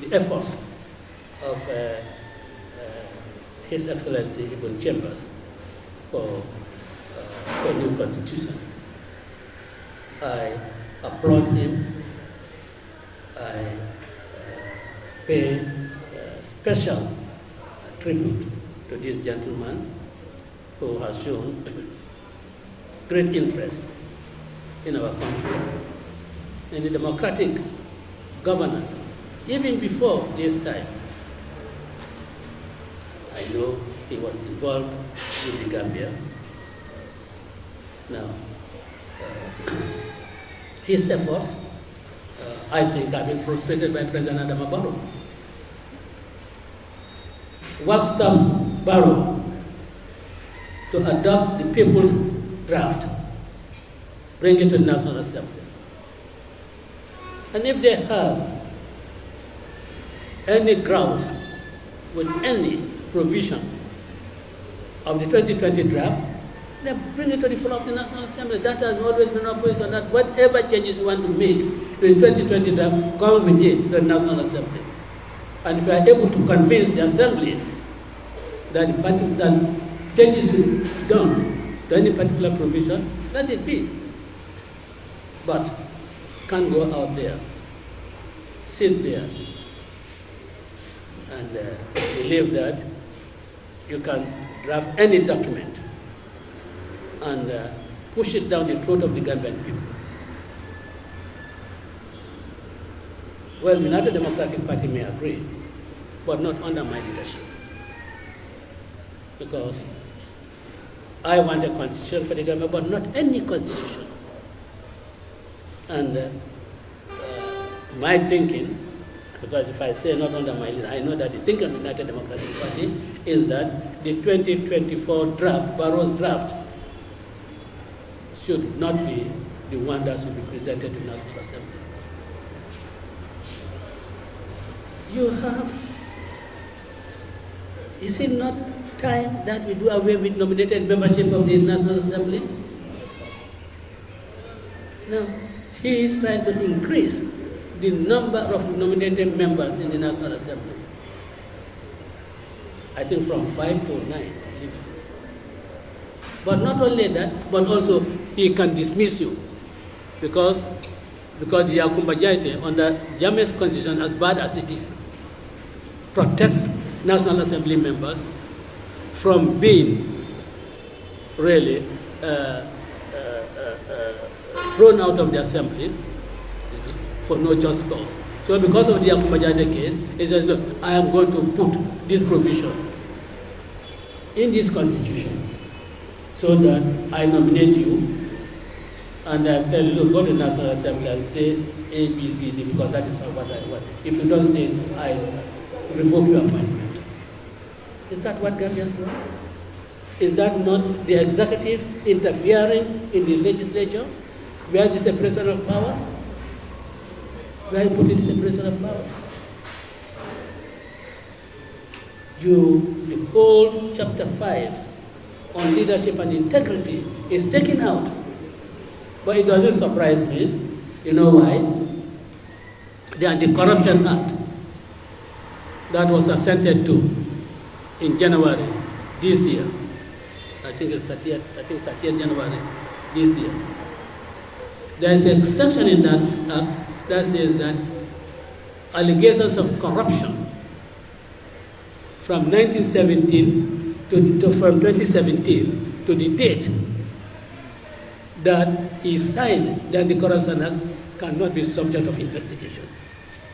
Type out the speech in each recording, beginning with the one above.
the efforts of His Excellency Ibn Chambers for a new constitution. I applaud him. I pay special tribute to this gentleman who has shown great interest in our country and the democratic governance, even before this time. I know he was involved with the Gambia. Now, his efforts, I think, have been frustrated by President Barrow. What stops Barrow to adopt the people's draft, bring it to the National Assembly? And if they have any grounds with any provision of the 2020 draft, then bring it to the floor of the National Assembly. That has always been our position, that whatever changes you want to make to the 2020 draft, come with it to the National Assembly. And if you are able to convince the Assembly that changes should be done to any particular provision, let it be. But can't go out there, sit there, and believe that you can draft any document and push it down the throat of the Gambian people. Well, the United Democratic Party may agree, but not under my leadership. Because I want a constitution for the Gambia, but not any constitution. And my thinking, because if I say not under my leadership, I know that the thinking of the United Democratic Party is that the 2024 draft, Barrow's draft, should not be the one that should be presented to the National Assembly. Is it not time that we do away with nominated membership of the National Assembly? Now, he is trying to increase the number of nominated members in the National Assembly. I think from 5 to 9. But not only that, but also he can dismiss you because the Yakumba Jaite under Jammeh's constitution, as bad as it is, protects National Assembly members from being really thrown out of the Assembly for no just cause. So because of the Yakumba Jaite case, he says, look, I am going to put this provision in this constitution so that I nominate you and I tell you, look, go to the National Assembly and say A, B, C, D, because that is what I want. If you don't say, I revoke your appointment. Is that what Gambians want? Is that not the executive interfering in the legislature? Where is the separation of powers? Where you put in separation of powers? The whole chapter 5 on leadership and integrity is taken out. But it doesn't surprise me. You know why? The Anti-Corruption Act that was assented to in January this year. I think it's 30th January this year. There is an exception in that act that says that allegations of corruption from 1917 from 2017 to the date that he signed the Anti-Corruption Act cannot be subject of investigation.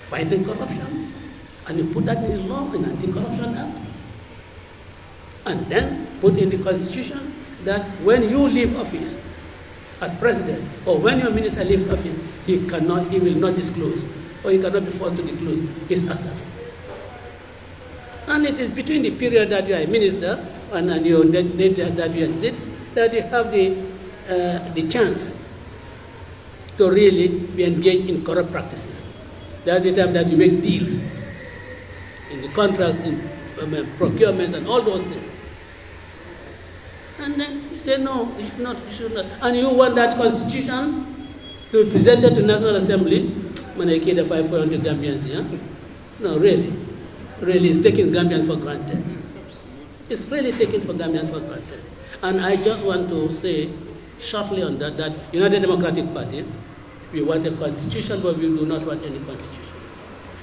Fighting corruption, and you put that in the law, in Anti-Corruption Act, and then put in the Constitution that when you leave office as president, or when your minister leaves office, he will not disclose, or he cannot be forced to disclose his assets. And it is between the period that you are a minister and your date that you exit that you have the chance to really be engaged in corrupt practices. That's the time that you make deals in the contracts, in procurements, and all those things. And then you say, no, you should not. And you want that constitution to be presented to National Assembly. When I kid the 500 Gambians here, No, really. Really, it's taking Gambians for granted. It's really taken for Gambians for granted. And I just want to say shortly on that, that United Democratic Party, we want a constitution, but we do not want any constitution.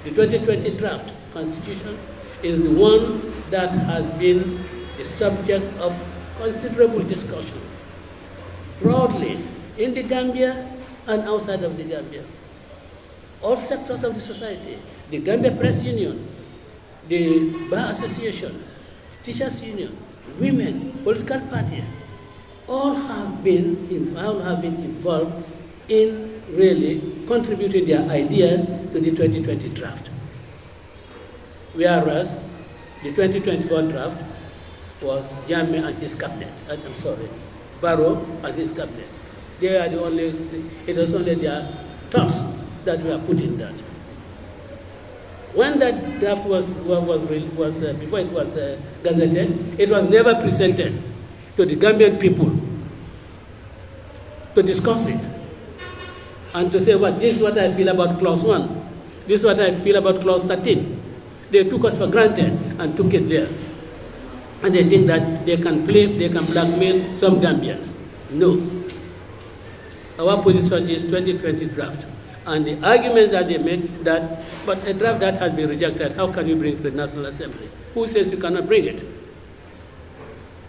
The 2020 draft constitution is the one that has been the subject of considerable discussion, broadly, in the Gambia and outside of the Gambia. All sectors of the society, the Gambia Press Union, the Bar Association, Teachers Union, women, political parties, all have been involved in really contributing their ideas to the 2020 draft. Whereas the 2024 draft was Jammeh and his cabinet. Barrow and his cabinet. They are the only. It was only their thoughts that were put in that. When that draft was before it was gazetted, it was never presented to the Gambian people to discuss it and to say, well, this is what I feel about clause 1. This is what I feel about clause 13. They took us for granted and took it there. And they think that they can blackmail some Gambians. No. Our position is 2020 draft. And the argument that they made that, but a draft that has been rejected, how can you bring it to the National Assembly? Who says you cannot bring it?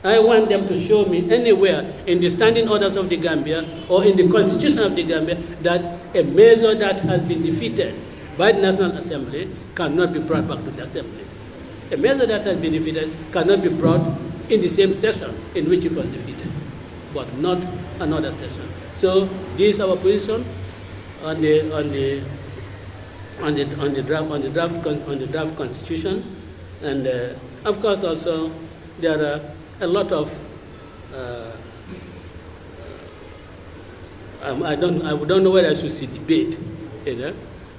I want them to show me anywhere in the standing orders of the Gambia or in the constitution of the Gambia that a measure that has been defeated by the National Assembly cannot be brought back to the Assembly. A measure that has been defeated cannot be brought in the same session in which it was defeated, but not another session. So this is our position on the draft constitution, and of course also there are a lot of I don't know whether I should say debate,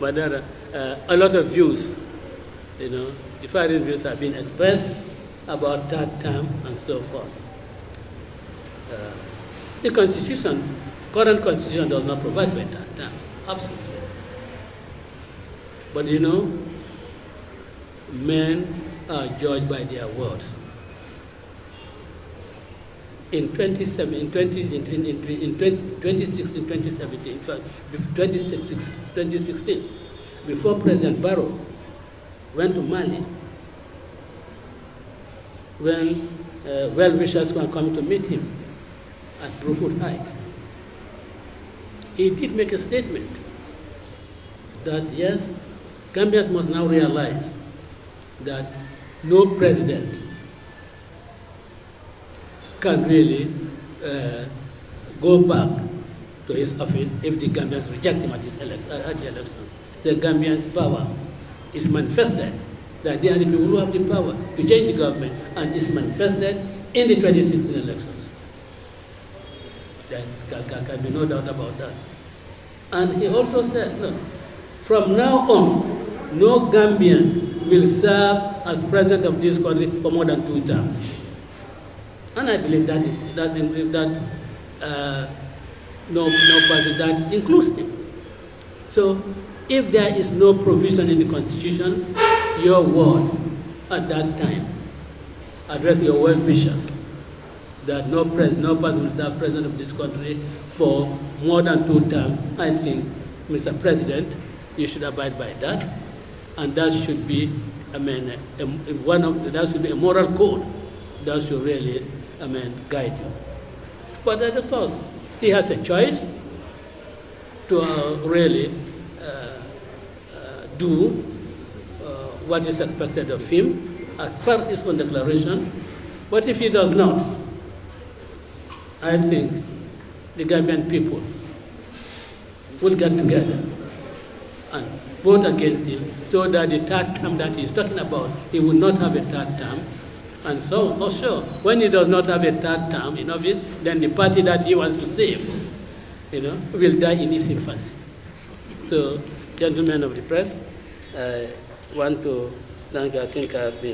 but there are a lot of views, different views have been expressed about third term and so forth. The current constitution does not provide for a third term. Absolutely. But men are judged by their words. In 2016, 2016, before President Barrow went to Mali, when well-wishers were coming to meet him at Brufut Heights, he did make a statement that, yes, Gambians must now realize that no president can really go back to his office if the Gambians reject him at the election. The Gambians' power is manifested, that they are the people who have the power to change the government, and is manifested in the 2016 elections. There can be no doubt about that. And he also said, look, from now on, no Gambian will serve as president of this country for more than 2 terms. And I believe no president includes him. So if there is no provision in the Constitution, your word at that time, address your well-wishers, that no person will serve president of this country for more than 2 terms. I think, Mr. President, you should abide by that, and that should be, that should be a moral code that should really, guide you. But of course, he has a choice to really do what is expected of him as per his own declaration. But if he does not, I think the Gambian people will get together and vote against him so that the third term that he's talking about, he will not have a third term. And so, when he does not have a third term in office, then the party that he wants to save, will die in its infancy. So, gentlemen of the press, I want to thank, I think I've been